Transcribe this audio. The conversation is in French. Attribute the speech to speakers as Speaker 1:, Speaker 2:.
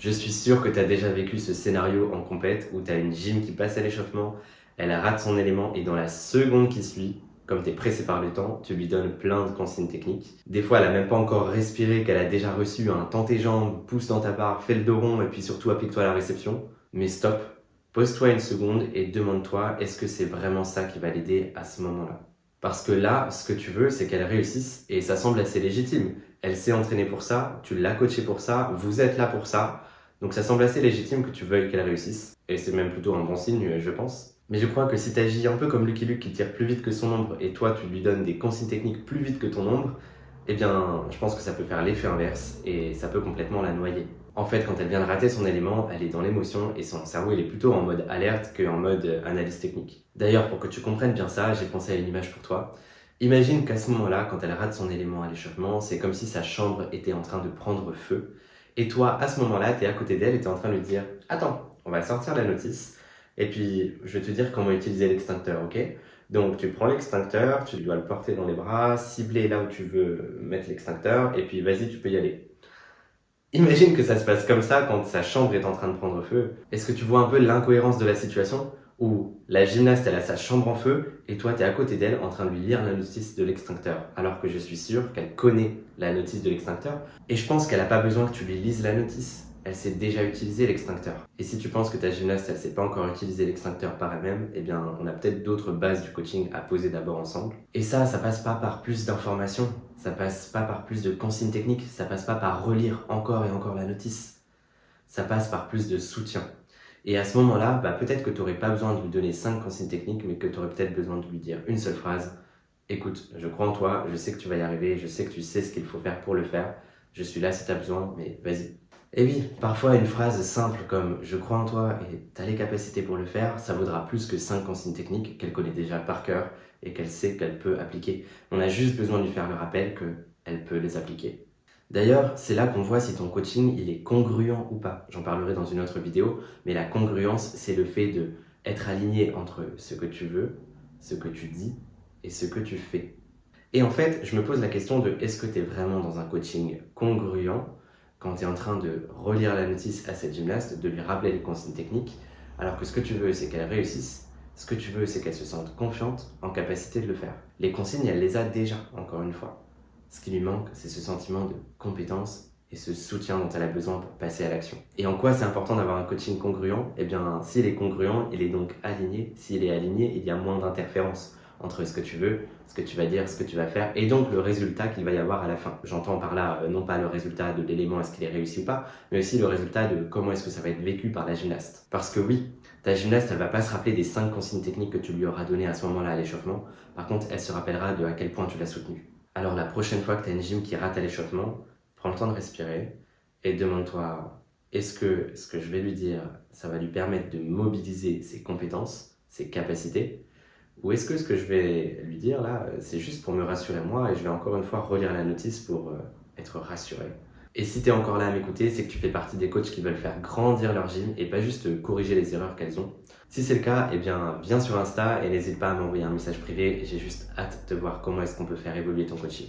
Speaker 1: Je suis sûr que tu as déjà vécu ce scénario en compète où tu as une gym qui passe à l'échauffement, elle rate son élément et dans la seconde qui suit, comme tu es pressé par le temps, tu lui donnes plein de consignes techniques. Des fois, elle a même pas encore respiré, qu'elle a déjà reçu un tends tes jambes, pousse dans ta barre, fais le dos rond et puis surtout applique-toi à la réception. Mais stop, pose-toi une seconde et demande-toi est-ce que c'est vraiment ça qui va l'aider à ce moment-là. Parce que là, ce que tu veux, c'est qu'elle réussisse et ça semble assez légitime. Elle s'est entraînée pour ça, tu l'as coachée pour ça, vous êtes là pour ça. Donc ça semble assez légitime que tu veuilles qu'elle réussisse. Et c'est même plutôt un bon signe, je pense. Mais je crois que si tu agis un peu comme Lucky Luke qui tire plus vite que son ombre et toi tu lui donnes des consignes techniques plus vite que ton ombre, eh bien je pense que ça peut faire l'effet inverse et ça peut complètement la noyer. En fait, quand elle vient de rater son élément, elle est dans l'émotion et son cerveau il est plutôt en mode alerte qu'en mode analyse technique. D'ailleurs, pour que tu comprennes bien ça, j'ai pensé à une image pour toi. Imagine qu'à ce moment-là, quand elle rate son élément à l'échauffement, c'est comme si sa chambre était en train de prendre feu. Et toi, à ce moment-là, tu es à côté d'elle et tu es en train de lui dire « Attends, on va sortir la notice et puis je vais te dire comment utiliser l'extincteur, ok ?» Donc tu prends l'extincteur, tu dois le porter dans les bras, cibler là où tu veux mettre l'extincteur et puis vas-y, tu peux y aller. Imagine que ça se passe comme ça quand sa chambre est en train de prendre feu. Est-ce que tu vois un peu l'incohérence de la situation où la gymnaste elle a sa chambre en feu et toi tu es à côté d'elle en train de lui lire la notice de l'extincteur alors que je suis sûr qu'elle connaît la notice de l'extincteur et je pense qu'elle n'a pas besoin que tu lui lises la notice. Elle sait déjà utiliser l'extincteur. Et si tu penses que ta gymnaste elle sait pas encore utiliser l'extincteur par elle-même, eh bien on a peut-être d'autres bases du coaching à poser d'abord ensemble. Et ça passe pas par plus d'informations, ça passe pas par plus de consignes techniques, ça passe pas par relire encore et encore la notice. Ça passe par plus de soutien. Et à ce moment-là, peut-être que tu n'aurais pas besoin de lui donner 5 consignes techniques, mais que tu aurais peut-être besoin de lui dire une seule phrase. Écoute, je crois en toi, je sais que tu vas y arriver, je sais que tu sais ce qu'il faut faire pour le faire. Je suis là si tu as besoin, mais vas-y. Et oui, parfois une phrase simple comme « je crois en toi et tu as les capacités pour le faire », ça vaudra plus que 5 consignes techniques qu'elle connaît déjà par cœur et qu'elle sait qu'elle peut appliquer. On a juste besoin de lui faire le rappel qu'elle peut les appliquer. D'ailleurs, c'est là qu'on voit si ton coaching il est congruent ou pas. J'en parlerai dans une autre vidéo, mais la congruence, c'est le fait d'être aligné entre ce que tu veux, ce que tu dis et ce que tu fais. Et en fait, je me pose la question de est-ce que tu es vraiment dans un coaching congruent quand tu es en train de relire la notice à cette gymnaste, de lui rappeler les consignes techniques, alors que ce que tu veux, c'est qu'elle réussisse, ce que tu veux, c'est qu'elle se sente confiante en capacité de le faire. Les consignes, elle les a déjà, encore une fois. Ce qui lui manque, c'est ce sentiment de compétence et ce soutien dont elle a besoin pour passer à l'action. Et en quoi c'est important d'avoir un coaching congruent ? Eh bien, s'il est congruent, il est donc aligné. S'il est aligné, il y a moins d'interférences entre ce que tu veux, ce que tu vas dire, ce que tu vas faire, et donc le résultat qu'il va y avoir à la fin. J'entends par là non pas le résultat de l'élément, est-ce qu'il est réussi ou pas, mais aussi le résultat de comment est-ce que ça va être vécu par la gymnaste. Parce que oui, ta gymnaste, elle va pas se rappeler des 5 consignes techniques que tu lui auras données à ce moment-là à l'échauffement. Par contre, elle se rappellera de à quel point tu l'as soutenue. Alors la prochaine fois que tu as une gym qui rate à l'échauffement, prends le temps de respirer et demande-toi, est-ce que ce que je vais lui dire, ça va lui permettre de mobiliser ses compétences, ses capacités ? Ou est-ce que ce que je vais lui dire là, c'est juste pour me rassurer moi et je vais encore une fois relire la notice pour être rassuré. Et si tu es encore là à m'écouter, c'est que tu fais partie des coachs qui veulent faire grandir leur gym et pas juste corriger les erreurs qu'elles ont. Si c'est le cas, eh bien viens sur Insta et n'hésite pas à m'envoyer un message privé. J'ai juste hâte de voir comment est-ce qu'on peut faire évoluer ton coaching.